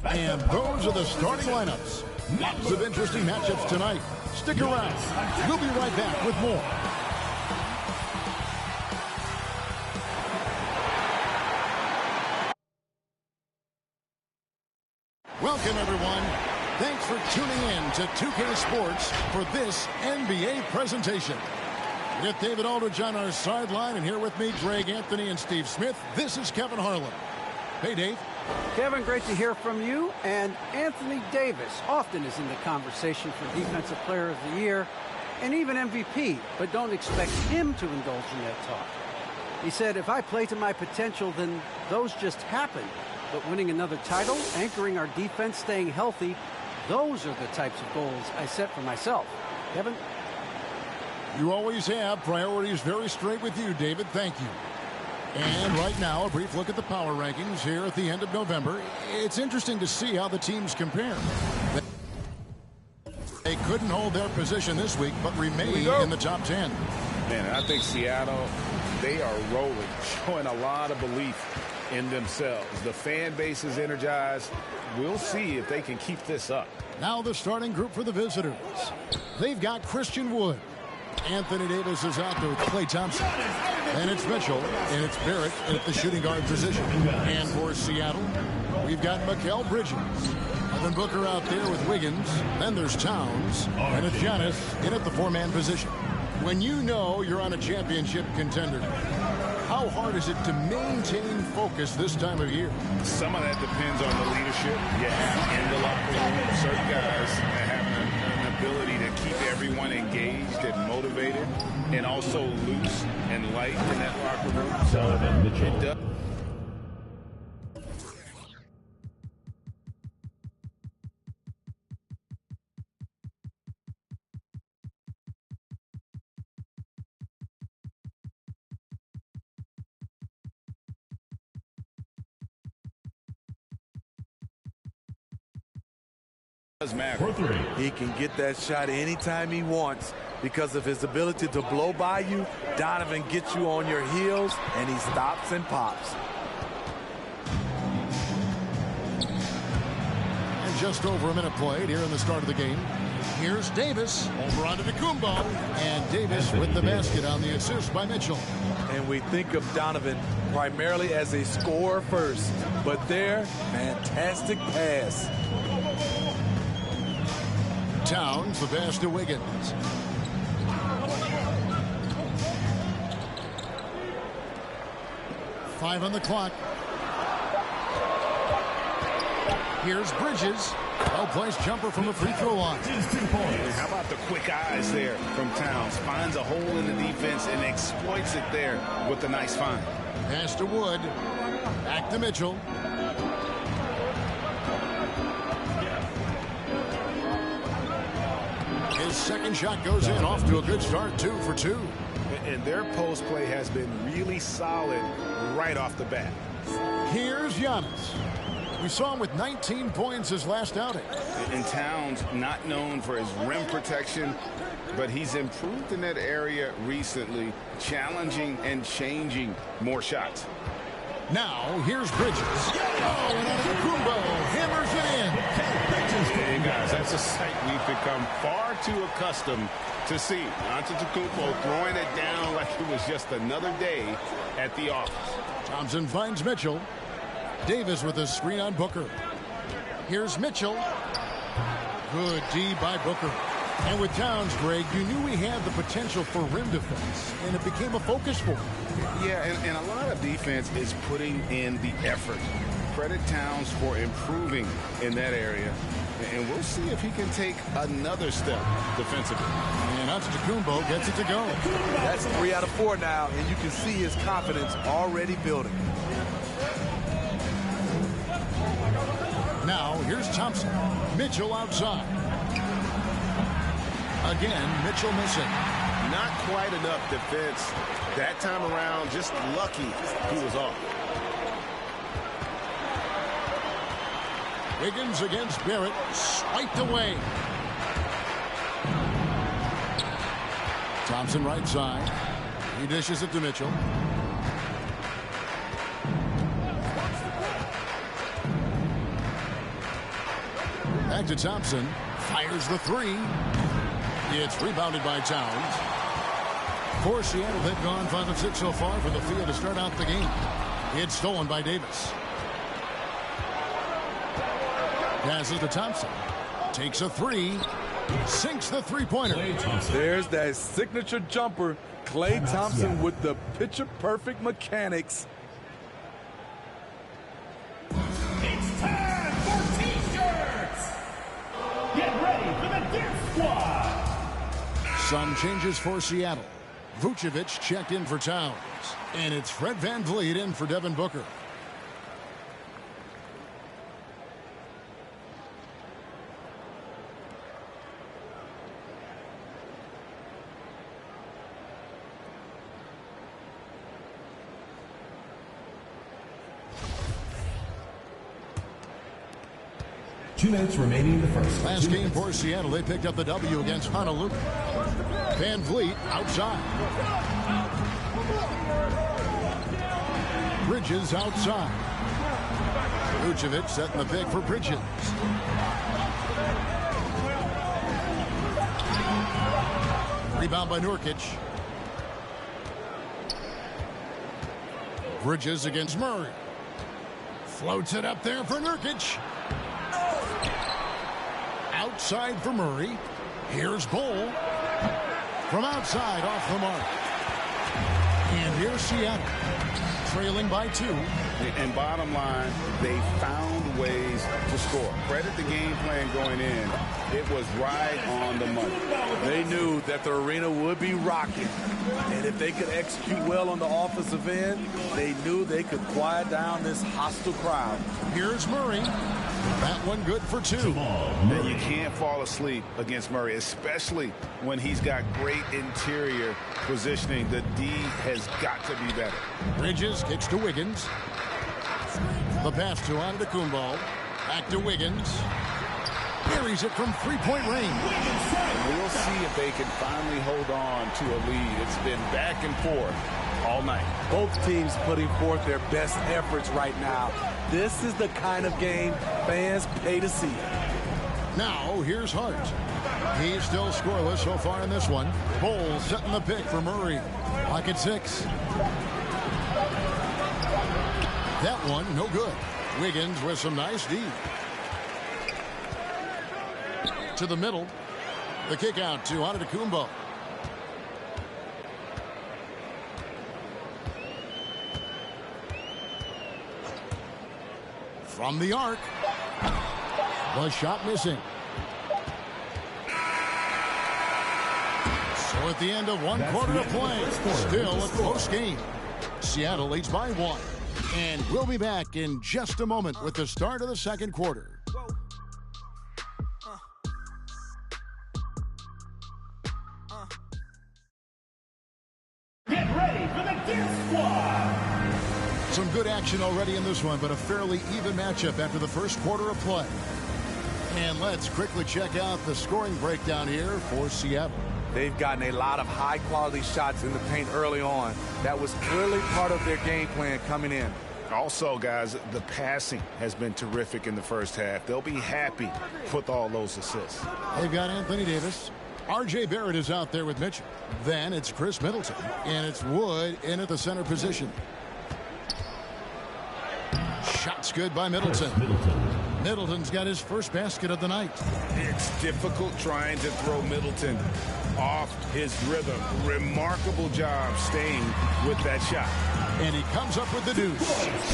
And those are the starting lineups. Lots of interesting matchups tonight. Stick around. We'll be right back with more. Welcome, everyone. Thanks for tuning in to 2K Sports for this NBA presentation. With David Aldridge on our sideline, and here with me, Greg Anthony and Steve Smith, this is Kevin Harlan. Hey, Dave. Kevin, great to hear from you. And Anthony Davis often is in the conversation for Defensive Player of the Year and even MVP, but don't expect him to indulge in that talk. He said, if I play to my potential, then those just happen. But winning another title, anchoring our defense, staying healthy, those are the types of goals I set for myself. Kevin? You always have priorities very straight with you, David. Thank you. And right now, a brief look at the power rankings here at the end of November. It's interesting to see how the teams compare. They couldn't hold their position this week, but remain in the top 10. Man, I think Seattle, they are rolling, showing a lot of belief in themselves. The fan base is energized. We'll see if they can keep this up. Now the starting group for the visitors. They've got Christian Wood. Anthony Davis is out there with Klay Thompson. And it's Mitchell, and it's Barrett at the shooting guard position. And for Seattle, we've got Mikal Bridges. Devin Booker out there with Wiggins. Then there's Towns. And it's Giannis in at the four-man position. When you know you're on a championship contender, how hard is it to maintain focus this time of year? Some of that depends on the leadership you have in the locker room. Certain guys have an ability to keep everyone engaged and motivated and also loose and light in that locker room. So it does. Matter. He can get that shot anytime he wants because of his ability to blow by you. Donovan gets you on your heels, and he stops and pops. And just over a minute played here in the start of the game. Here's Davis over onto Kumbo, and Davis with the basket on the assist by Mitchell. And we think of Donovan primarily as a scorer first, but there, fantastic pass. Towns, the pass to Wiggins. Five on the clock. Here's Bridges. Well-placed jumper from the free throw line. How about the quick eyes there from Towns? Finds a hole in the defense and exploits it there with a nice find. Pass to Wood. Back to Mitchell. His second shot goes in, off to a good start, 2 for 2. And their post play has been really solid right off the bat. Here's Giannis. We saw him with 19 points his last outing. And Towns, not known for his rim protection, but he's improved in that area recently, challenging and changing more shots. Now, here's Bridges. Oh, and Antetokounmpo hammers it in. Hey, guys, that's a sight we've become far too accustomed to see. Antetokounmpo throwing it down like it was just another day at the office. Thompson finds Mitchell. Davis with a screen on Booker. Here's Mitchell. Good D by Booker. And with Towns, Greg, you knew he had the potential for rim defense, and it became a focus for him. Yeah, and a lot of defense is putting in the effort. Credit Towns for improving in that area, and we'll see if he can take another step defensively. And Antetokounmpo gets it to go. That's 3 out of 4 now, and you can see his confidence already building. Now, here's Thompson. Mitchell outside. Again, Mitchell missing. Not quite enough defense that time around. Just lucky he was off. Wiggins against Barrett. Swiped away. Thompson right side. He dishes it to Mitchell. Back to Thompson. Fires the three. It's rebounded by Towns. For Seattle, they've gone 5 of 6 so far from the field to start out the game. It's stolen by Davis. Passes to Thompson. Takes a three. Sinks the three-pointer. There's that signature jumper. Klay Thompson with the picture-perfect mechanics. It's time for T-shirts! Get ready for the Dance Squad! Some changes for Seattle. Vucevic checked in for Towns. And it's Fred VanVleet in for Devin Booker. Two minutes remaining in the first. Last game for Seattle, they picked up the W against Honolulu. VanVleet outside. Bridges outside. Vucevic setting the pick for Bridges. Rebound by Nurkic. Bridges against Murray. Floats it up there for Nurkic. Outside for Murray. Here's Bull. From outside, off the mark. And here's Seattle, trailing by 2. And bottom line, they found ways to score. Credit the game plan going in. It was right on the money. They knew that the arena would be rocking. And if they could execute well on the offensive end, they knew they could quiet down this hostile crowd. Here's Murray. That one good for 2. And you can't fall asleep against Murray, especially when he's got great interior positioning. The D has got to be better. Bridges kicks to Wiggins. The pass to Antetokounmpo. Back to Wiggins. Buries it from three-point range. We'll see if they can finally hold on to a lead. It's been back and forth all night. Both teams putting forth their best efforts right now. This is the kind of game fans pay to see. Now, here's Hart. He's still scoreless so far in this one. Bull setting the pick for Murray. Clock at 6. That one, no good. Wiggins with some nice D. To the middle. The kick out to Antetokounmpo. From the arc. The shot missing. So at the end of one quarter of play, still a close game. Seattle leads by 1. And we'll be back in just a moment with the start of the second quarter. Get ready for the Dance Squad! Some good action already in this one, but a fairly even matchup after the first quarter of play. And let's quickly check out the scoring breakdown here for Seattle. They've gotten a lot of high-quality shots in the paint early on. That was clearly part of their game plan coming in. Also, guys, the passing has been terrific in the first half. They'll be happy with all those assists. They've got Anthony Davis. R.J. Barrett is out there with Mitchell. Then it's Chris Middleton. And it's Wood in at the center position. Shots good by Middleton. Middleton's got his first basket of the night. It's difficult trying to throw Middleton off his rhythm. Remarkable job staying with that shot. And he comes up with the deuce.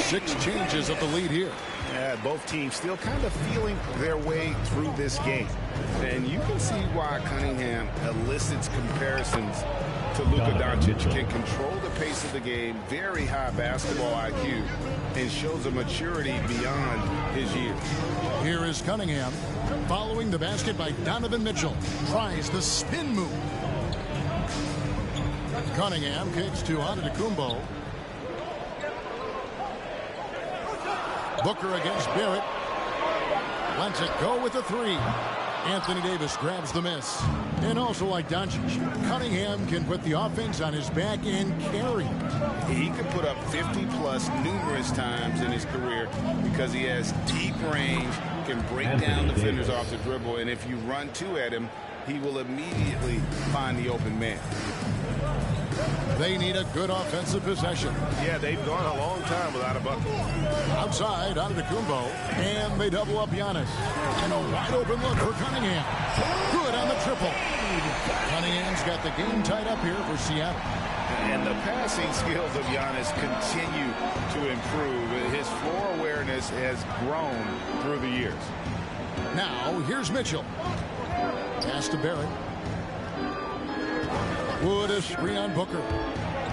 6 changes of the lead here. Yeah, both teams still kind of feeling their way through this game. And you can see why Cunningham elicits comparisons to Luka Doncic. Can control the pace of the game, very high basketball IQ, and shows a maturity beyond his years. Here is Cunningham following the basket by Donovan Mitchell. Tries the spin move. Cunningham kicks to Antetokounmpo. Booker against Barrett. Lets it go with the 3. Anthony Davis grabs the miss. And also like Doncic, Cunningham can put the offense on his back and carry. He could put up 50-plus numerous times in his career because he has deep range, can break down defenders off the dribble, and if you run two at him, he will immediately find the open man. They need a good offensive possession. Yeah, they've gone a long time without a bucket. Outside, Antetokounmpo, and they double up Giannis. And a wide open look for Cunningham. Good on the triple. Cunningham's got the game tied up here for Seattle. And the passing skills of Giannis continue to improve. His floor awareness has grown through the years. Now, here's Mitchell. Pass to Barrett. Wood a screen on Booker.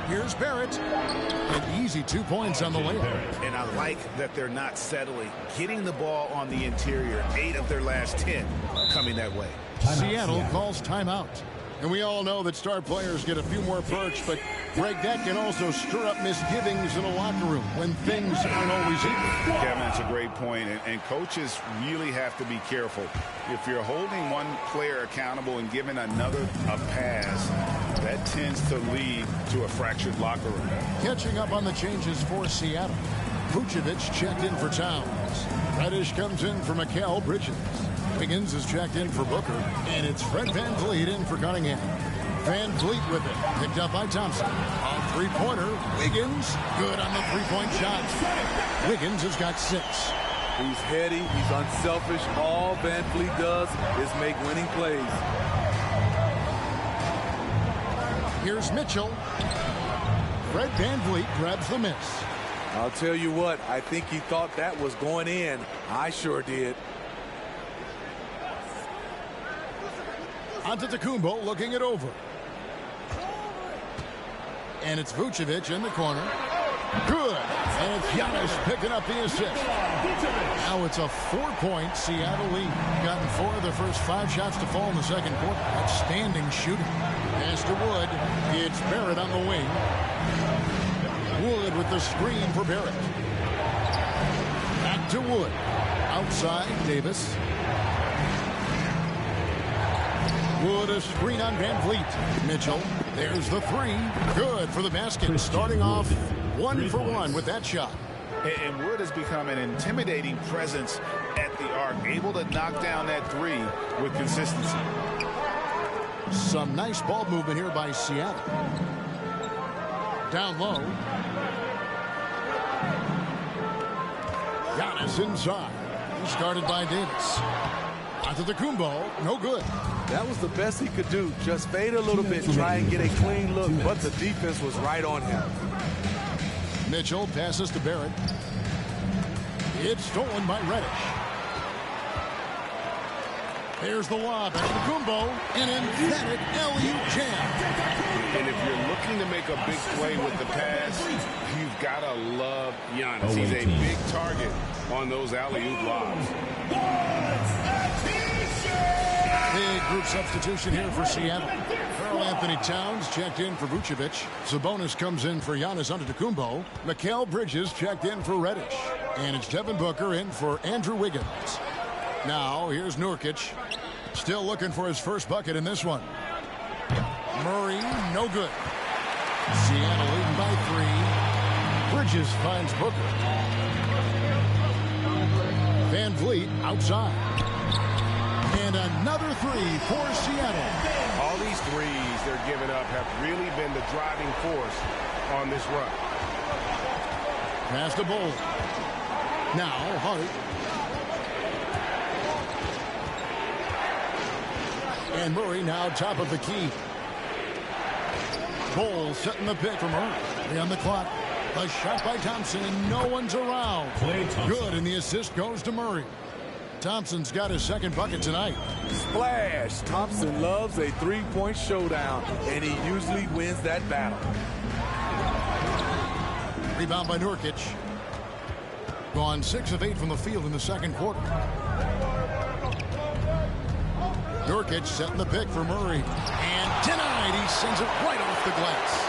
Here's Barrett. An easy 2 points on the layup. And I like that they're not settling. Getting the ball on the interior. 8 of their last 10 coming that way. Seattle calls timeout. And we all know that star players get a few more perks, but Greg, that can also stir up misgivings in a locker room when things aren't always equal. Kevin, that's a great point, and coaches really have to be careful. If you're holding one player accountable and giving another a pass, that tends to lead to a fractured locker room. Catching up on the changes for Seattle. Vucevic checked in for Towns. Reddish comes in for Mikal Bridges. Wiggins is checked in for Booker, and it's Fred VanVleet in for Cunningham. VanVleet with it, picked up by Thompson. A three-pointer, Wiggins, good on the three-point shot. Wiggins has got 6. He's heady, he's unselfish. All VanVleet does is make winning plays. Here's Mitchell. Fred VanVleet grabs the miss. I'll tell you what, I think he thought that was going in. I sure did. Antetokounmpo looking it over. And it's Vucevic in the corner. Good. And it's Giannis picking up the assist. Now it's a 4-point Seattle lead. Gotten 4 of their first 5 shots to fall in the second quarter. Outstanding shooting. Pass to Wood. It's Barrett on the wing. Wood with the screen for Barrett. Back to Wood. Outside, Davis. Wood a screen on VanVleet. Mitchell, there's the 3. Good for the basket. Starting off 1 for 1 with that shot. And Wood has become an intimidating presence at the arc, able to knock down that 3 with consistency. Some nice ball movement here by Seattle. Down low. Giannis inside. He's guarded by Davis. Antetokounmpo, no good. That was the best he could do. Just fade a little bit, try and get a clean look, but the defense was right on him. Mitchell passes to Barrett. It's stolen by Reddish. There's the lob. Antetokounmpo, an emphatic alley-oop jam. And if you're looking to make a big play with the pass, you've got to love Giannis. He's a big target on those alley-oop lobs. Big group substitution here for Seattle. Karl Anthony Towns checked in for Vucevic. Sabonis comes in for Giannis Antetokounmpo. Mikal Bridges checked in for Reddish. And it's Devin Booker in for Andrew Wiggins. Now, here's Nurkic. Still looking for his first bucket in this one. Murray, no good. Seattle leading by 3. Bridges finds Booker. VanVleet outside. And another 3 for Seattle. All these threes they're giving up have really been the driving force on this run. Pass to Bull. Now, Hart. And Murray now top of the key. Bull setting the pick for Murray. 3 on the clock. A shot by Thompson, and no one's around. Good, and the assist goes to Murray. Thompson's got his second bucket tonight. Splash! Thompson loves a 3-point showdown, and he usually wins that battle. Rebound by Nurkic. Gone 6 of 8 from the field in the second quarter. Nurkic setting the pick for Murray. And denied. He sends it right off the glass.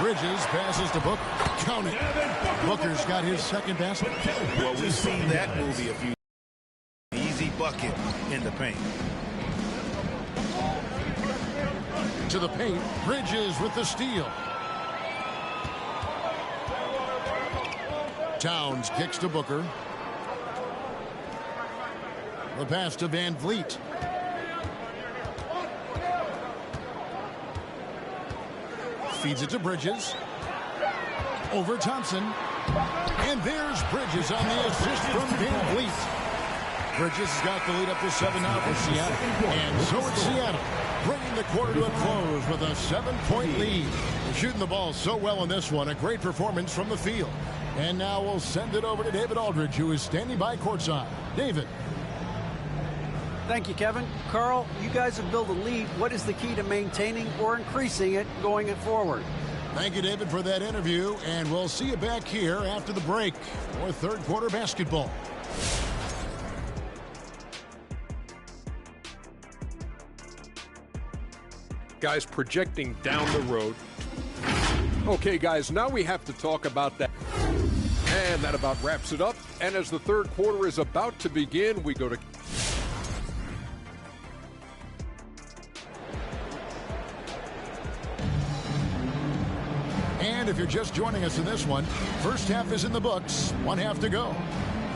Bridges passes to Booker. Count it. Booker's got his second basket. Well, we've seen that movie a few. Easy bucket in the paint. To the paint. Bridges with the steal. Towns kicks to Booker. The pass to Van Vliet. Feeds it to Bridges. Over Thompson. And there's Bridges on the assist from Van Vliet. Bridges has got the lead up to 7 now for Seattle. And so it's Seattle, bringing the quarter to a close with a 7-point lead. They're shooting the ball so well in this one. A great performance from the field. And now we'll send it over to David Aldridge, who is standing by courtside. David. Thank you, Kevin. Carl, you guys have built a lead. What is the key to maintaining or increasing it going forward? Thank you, David, for that interview. And we'll see you back here after the break for third quarter basketball. Guys projecting down the road. Okay, guys, now we have to talk about that. And that about wraps it up. And as the third quarter is about to begin, we go to... And if you're just joining us in this one, first half is in the books, 1 half to go.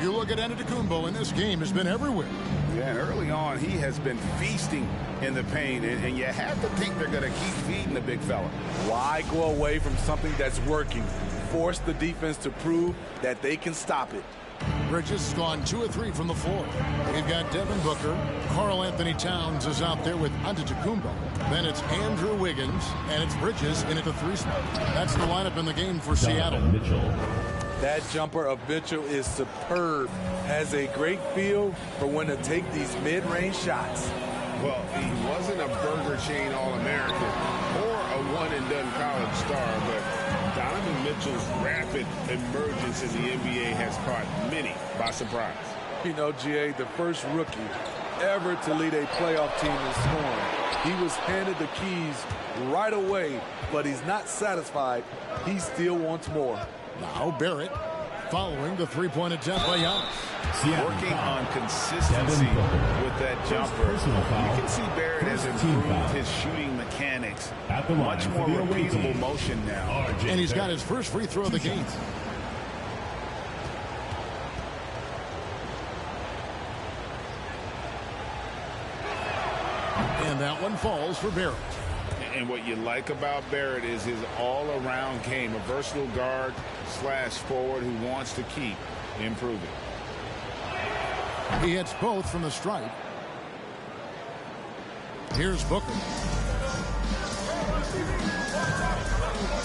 You look at Antetokounmpo, and this game has been everywhere. Yeah, and early on, he has been feasting in the paint, and you have to think they're going to keep feeding the big fella. Why go away from something that's working? Force the defense to prove that they can stop it. Bridges has gone 2 of 3 from the floor. We've got Devin Booker. Karl Anthony Towns is out there with Antetokounmpo. Then it's Andrew Wiggins, and it's Bridges in at the 3 spot. That's the lineup in the game for Seattle. That jumper of Mitchell is superb. Has a great feel for when to take these mid-range shots. Well, he wasn't a Burger Chain All-American or a one-and-done college star, but Donovan Mitchell's rapid emergence in the NBA has caught many by surprise. You know, GA, the first rookie ever to lead a playoff team in scoring. He was handed the keys right away, but he's not satisfied. He still wants more. Now Barrett following the three-point attempt by Giannis. Working on consistency with that jumper. You can see Barrett has improved his shooting mechanics. Much more repeatable motion now. And he's got his first free throw of the game. And that one falls for Barrett. And what you like about Barrett is his all-around game, a versatile guard / forward who wants to keep improving. He hits both from the stripe. Here's Booker.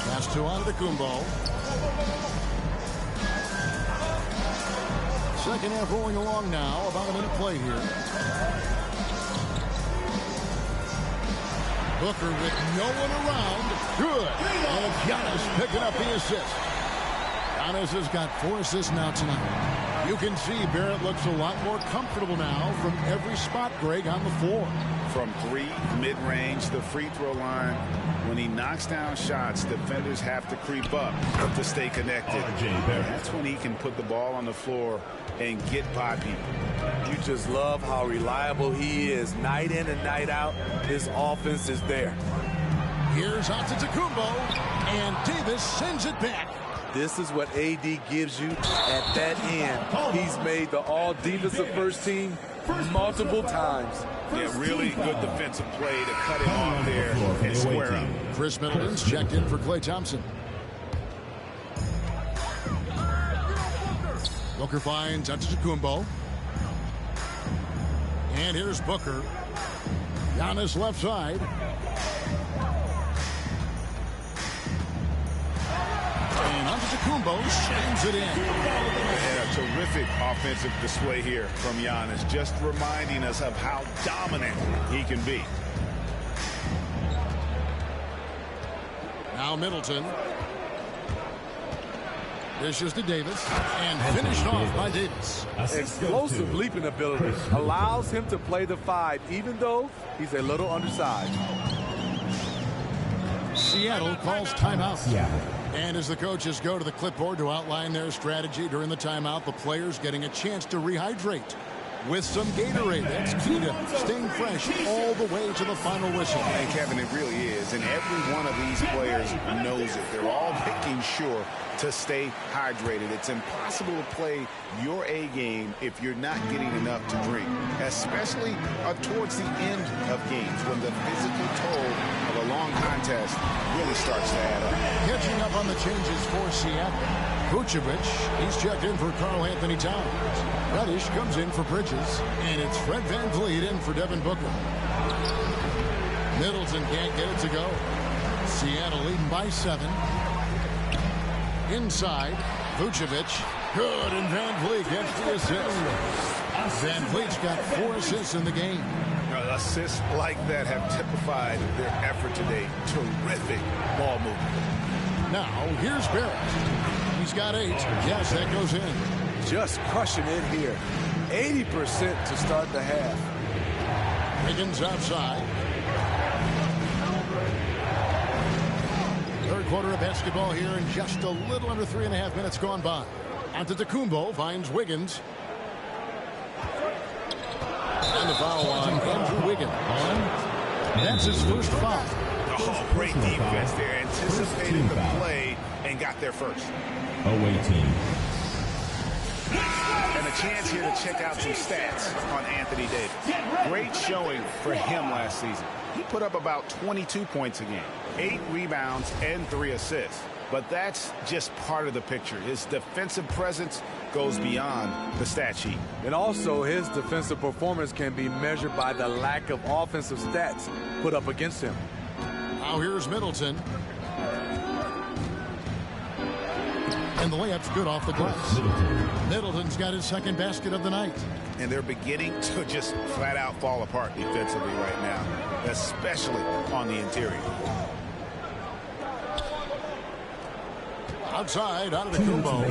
Pass to Antetokounmpo. Second half rolling along now. About a minute played here. Booker with no one around. Good. And Giannis picking up the assist. Giannis has got 4 assists now tonight. You can see Barrett looks a lot more comfortable now from every spot, Greg, on the floor. From 3, mid-range, the free throw line. When he knocks down shots, defenders have to creep up to stay connected. That's when he can put the ball on the floor and get by people. You just love how reliable he is. Night in and night out, his offense is there. Here's Antetokounmpo, and Davis sends it back. This is what AD gives you at that end. He's made the all-defensive first team multiple times. Yeah, really good defensive play to cut him off there and square up. Chris Middleton's checked in for Klay Thompson. Booker finds Antetokounmpo. And here's Booker. Giannis left side. And Antetokounmpo slams it in. And a terrific offensive display here from Giannis, just reminding us of how dominant he can be. Now Middleton. Dishes to Davis, and finished off by Davis. Explosive leaping ability allows him to play the 5, even though he's a little undersized. Seattle calls timeout. And as the coaches go to the clipboard to outline their strategy during the timeout, the players getting a chance to rehydrate. with some Gatorade. That's key to staying fresh all the way to the final whistle. And Kevin, it really is. And every one of these players knows it. They're all making sure to stay hydrated. It's impossible to play your A game if you're not getting enough to drink, especially towards the end of games when the physical toll of a long contest really starts to add up. Catching up on the changes for Seattle. Vucevic, he's checked in for Karl Anthony Towns. Reddish comes in for Bridges, and it's Fred VanVleet in for Devin Booker. Middleton can't get it to go. Seattle leading by 7. Inside, Vucevic, good, and VanVleet gets the assist. VanVleet's got 4 assists in the game. Assists like that have typified their effort today. Terrific ball movement. Now, here's Barrett. He's got 8. Yes, that goes in. Just crushing it here. 80% to start the half. Higgins outside. Third quarter of basketball here, and just a little under 3.5 minutes gone by. Antetokounmpo finds Wiggins. And the foul on Andrew Wiggins. That's his first foul. Oh, great defense there. Anticipated the play and got there first. Away team. And a chance here to check out some stats on Anthony Davis. Great showing for him last season. He put up about 22 points a game, 8 rebounds, and 3 assists. But that's just part of the picture. His defensive presence goes beyond the stat sheet. And also, his defensive performance can be measured by the lack of offensive stats put up against him. Now here's Middleton. And the layup's good off the glass. Middleton's got his second basket of the night. And they're beginning to just flat out fall apart defensively right now, especially on the interior. Outside, Antetokounmpo.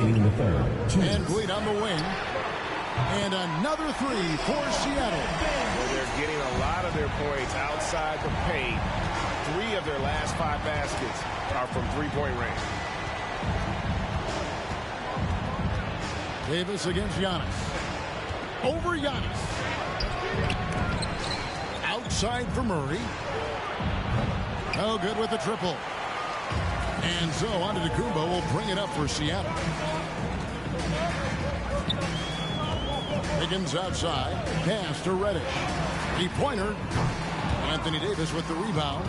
And Bleed on the wing. And another 3 for Seattle. Well, they're getting a lot of their points outside the paint. 3 of their last 5 baskets are from three-point range. Davis against Giannis. Over Giannis. Outside for Murray. No good with the triple. And so Antetokounmpo will bring it up for Seattle. Higgins outside. Pass to Reddish. Three-pointer. Anthony Davis with the rebound.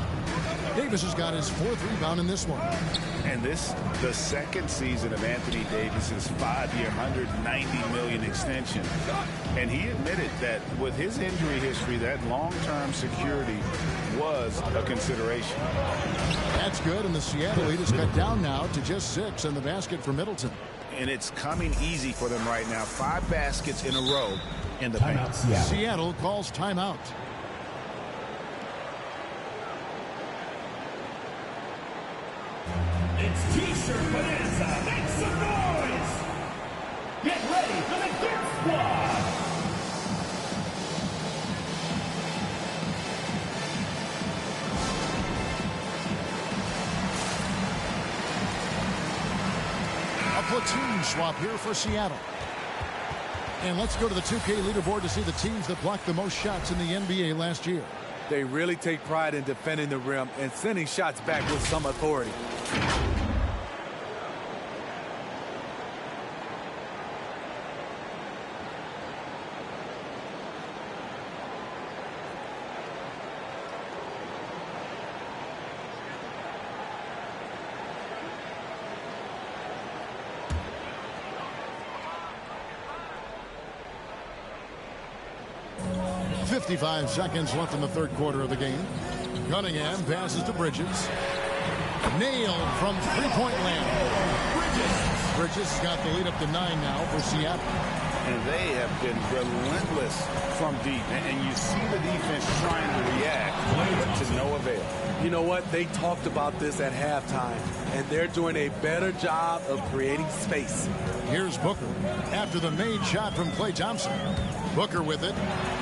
Davis has got his 4th rebound in this one. And this, the second season of Anthony Davis's 5-year, $190 million extension. And he admitted that with his injury history, that long-term security was a consideration. That's good, and the Seattle lead is cut down now to just 6 in the basket for Middleton. And it's coming easy for them right now. 5 baskets in a row in the paint. Seattle calls timeout. It's T-shirt bonanza. Make some noise. Get ready for the Dirt Squad. A platoon swap here for Seattle. And let's go to the 2K leaderboard to see the teams that blocked the most shots in the NBA last year. They really take pride in defending the rim and sending shots back with some authority. .55 seconds left in the third quarter of the game. Cunningham passes to Bridges. Nailed from three-point land. Bridges has got the lead up to 9 now for Seattle. And they have been relentless from deep. And you see the defense trying to react, but to no avail. You know what? They talked about this at halftime, and they're doing a better job of creating space. Here's Booker after the made shot from Klay Thompson. Booker with it.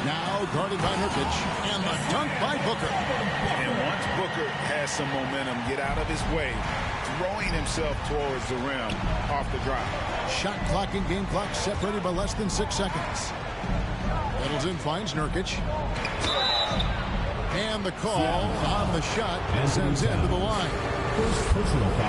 Now guarded by Nurkic. And the dunk by Booker. And once Booker has some momentum, get out of his way, throwing himself towards the rim off the drive. Shot clock and game clock separated by less than 6 seconds. Middleton finds Nurkic. And the call on the shot sends him to the line.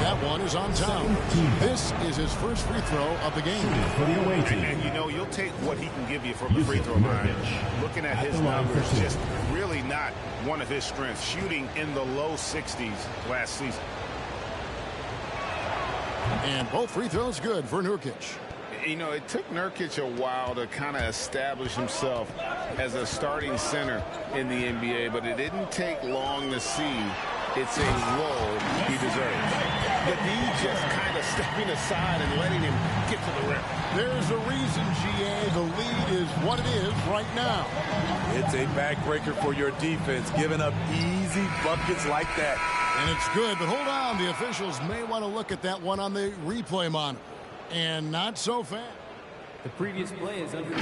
That one is on Town. This is his first free throw of the game. And you know, you'll take what he can give you from the free throw line. Looking at his numbers, just really not one of his strengths. Shooting in the low 60s last season. And both free throws good for Nurkic. You know, it took Nurkic a while to kind of establish himself as a starting center in the NBA, but it didn't take long to see it's a role he deserves. But he's just kind of stepping aside and letting him get to the rim. There's a reason, GA, the lead is what it is right now. It's a backbreaker for your defense, giving up easy buckets like that. And it's good, but hold on. The officials may want to look at that one on the replay monitor. And not so fast. The previous play is under.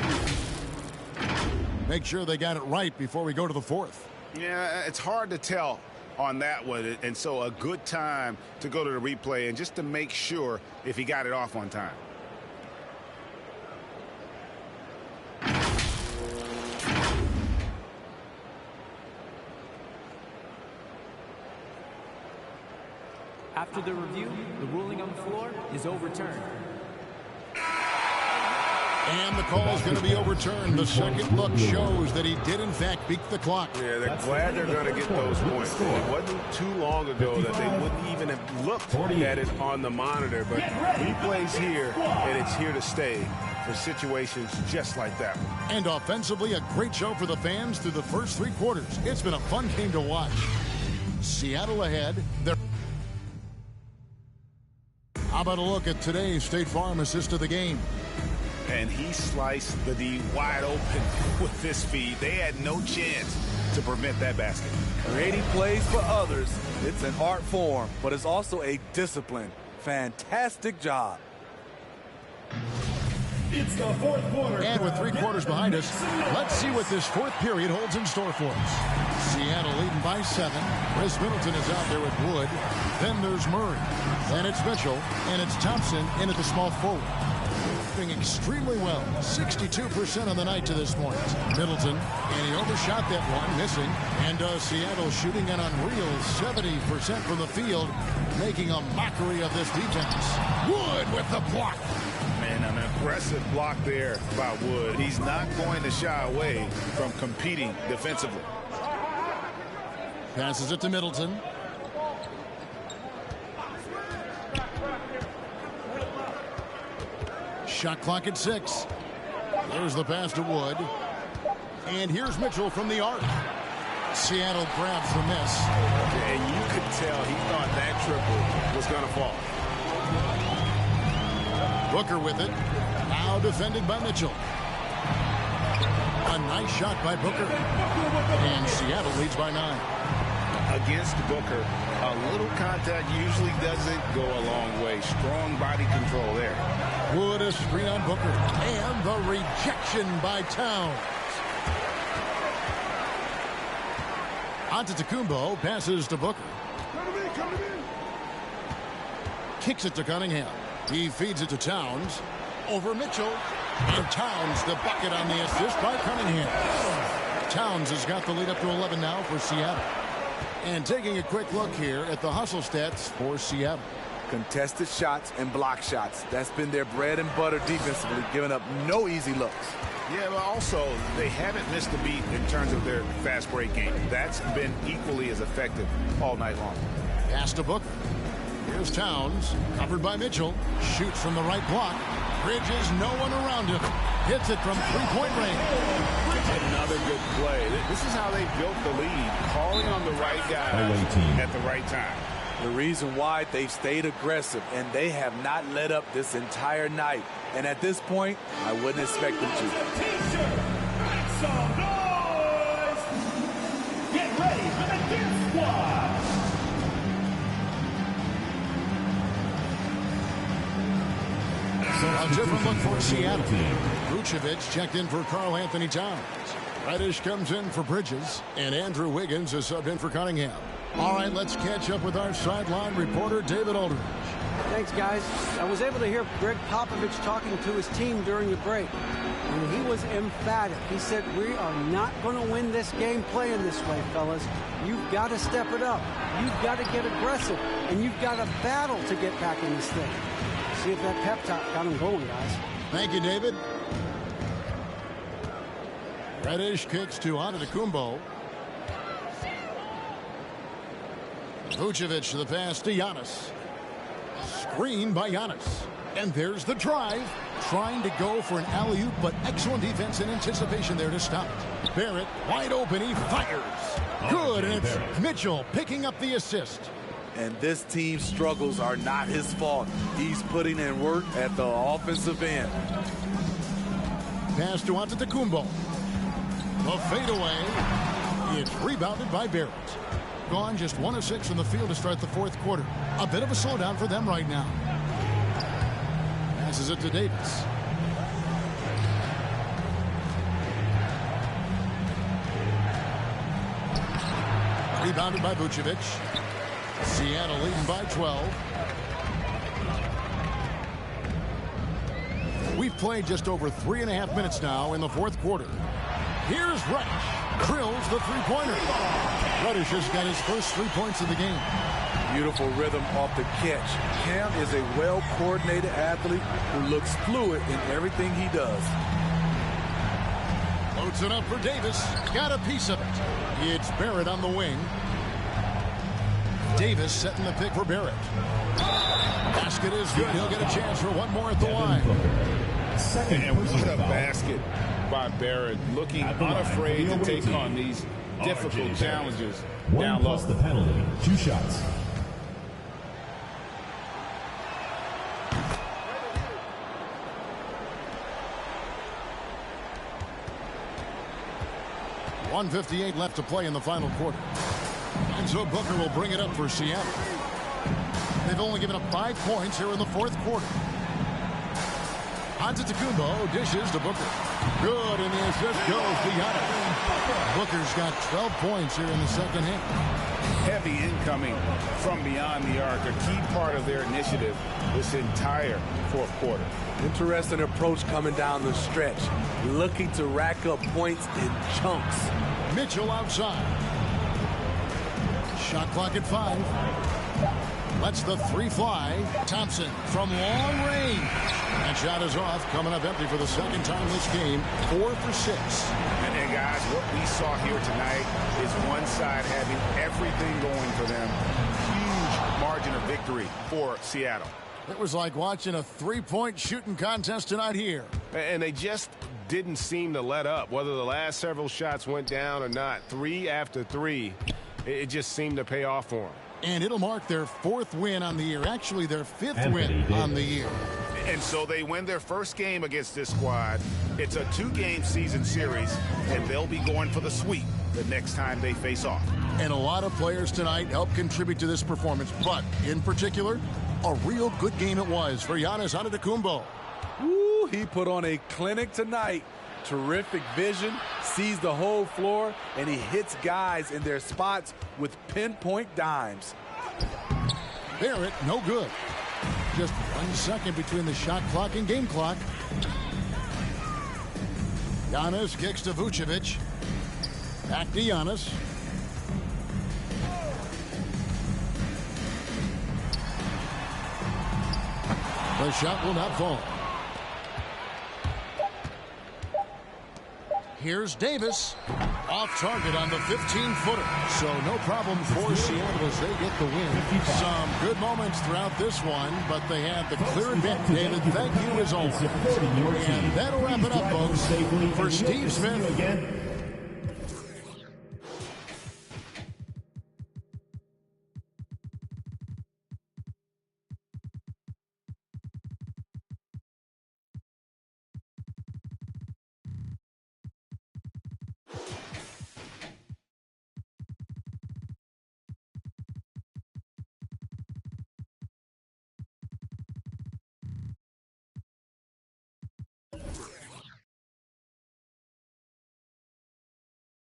Make sure they got it right before we go to the fourth. Yeah, it's hard to tell on that one. And so a good time to go to the replay and just to make sure if he got it off on time. After the review, the ruling on the floor is overturned. And the call is going to be overturned. The second look shows that he did, in fact, beat the clock. Yeah, they're glad they're going to get those points. It wasn't too long ago that they wouldn't even have looked at it on the monitor. But replay's here, and it's here to stay for situations just like that. And offensively, a great show for the fans through the first three quarters. It's been a fun game to watch. Seattle ahead. How about a look at today's State Farm assist of the game? And he sliced the D wide open with this feed. They had no chance to prevent that basket. Creating plays for others, it's an art form, but it's also a discipline. Fantastic job. It's the fourth quarter. And with three quarters behind us, let's see what this fourth period holds in store for us. Seattle leading by 7. Chris Middleton is out there with Wood. Then there's Murray. Then it's Mitchell. And it's Thompson in at the small forward. Doing extremely well. 62% on the night to this point. Middleton, and he overshot that one, missing. And Seattle shooting an unreal 70% from the field, making a mockery of this defense. Wood with the block. Man, an aggressive block there by Wood. He's not going to shy away from competing defensively. Passes it to Middleton. Shot clock at 6. There's the pass to Wood. And here's Mitchell from the arc. Seattle grabs the miss. And you could tell he thought that triple was going to fall. Booker with it. Now defended by Mitchell. A nice shot by Booker. And Seattle leads by 9. Against Booker, a little contact usually doesn't go a long way. Strong body control there. Wood a screen on Booker. And the rejection by Towns. Antetokounmpo passes to Booker. Kicks it to Cunningham. He feeds it to Towns. Over Mitchell. And Towns the bucket on the assist by Cunningham. Towns has got the lead up to 11 now for Seattle. And taking a quick look here at the hustle stats for Seattle. Contested shots and block shots. That's been their bread and butter defensively, giving up no easy looks. Yeah, but also, they haven't missed a beat in terms of their fast break game. That's been equally as effective all night long. Pass to Booker. Here's Towns, covered by Mitchell. Shoots from the right block. Bridges, no one around him. Hits it from three-point range. Another good play. This is how they built the lead, calling on the right guy at the right time. The reason why they've stayed aggressive, and they have not let up this entire night. And at this point, I wouldn't expect them to. Make some noise! Get ready for the Gear Squad! A different look for Seattle. Vucevic checked in for Karl Anthony Towns. Reddish comes in for Bridges. And Andrew Wiggins is subbed in for Cunningham. All right, let's catch up with our sideline reporter, David Aldridge. Thanks, guys. I was able to hear Greg Popovich talking to his team during the break. and he was emphatic. He said, we are not going to win this game playing this way, fellas. You've got to step it up. You've got to get aggressive, and you've got to battle to get back in this thing. See if that pep talk got him going, guys. Thank you, David. Reddish kicks to Antetokounmpo. Vucevic to the pass to Giannis. Screen by Giannis. And there's the drive. Trying to go for an alley-oop, but excellent defense and anticipation there to stop it. Barrett wide open. He fires. Good, and it's Mitchell picking up the assist. And this team's struggles are not his fault. He's putting in work at the offensive end. Pass to Antetokounmpo. The fadeaway. It's rebounded by Barrett. Gone just 1 of 6 from the field to start the fourth quarter. A bit of a slowdown for them right now. Passes it to Davis. Rebounded by Vucevic. Seattle leading by 12. We've played just over 3.5 minutes now in the fourth quarter. Here's Reddish. Drills the three-pointer. Reddish has got his first 3 points of the game. Beautiful rhythm off the catch. Cam is a well-coordinated athlete who looks fluid in everything he does. Loads it up for Davis. Got a piece of it. It's Barrett on the wing. Davis setting the pick for Barrett. Basket is good. He'll get a chance for one more at the line. And what a basket by Barrett, looking unafraid to take on these difficult challenges down low. The penalty, 2 shots. .158 left to play in the final quarter. And so Booker will bring it up for Seattle. They've only given up 5 points here in the fourth quarter. Antetokounmpo dishes to Booker. Good, and the assist goes to Giannis. Booker's got 12 points here in the second half. Heavy incoming from beyond the arc, a key part of their initiative this entire fourth quarter. Interesting approach coming down the stretch, looking to rack up points in chunks. Mitchell outside. Shot clock at 5. Lets the 3 fly. Thompson from long range. That shot is off, coming up empty for the second time this game. 4 for 6. And guys, what we saw here tonight is one side having everything going for them. Huge margin of victory for Seattle. It was like watching a 3-point shooting contest tonight here. And they just didn't seem to let up, whether the last several shots went down or not. 3 after 3, it just seemed to pay off for them. And it'll mark their 4th win on the year. Actually, their 5th win on the year. And so they win their first game against this squad. It's a 2-game season series, and they'll be going for the sweep the next time they face off. And a lot of players tonight helped contribute to this performance, but in particular, a real good game it was for Giannis Antetokounmpo. Ooh, he put on a clinic tonight. Terrific vision, sees the whole floor, and he hits guys in their spots with pinpoint dimes. Barrett, no good. Just 1 second between the shot clock and game clock. Giannis kicks to Vucevic. Back to Giannis. The shot will not fall. Here's Davis. Off target on the 15-footer. So no problem for Seattle as they get the win. Some good moments throughout this one, but they had the clear advantage. David, thank you as always. And that'll wrap it up, folks. For Steve Smith.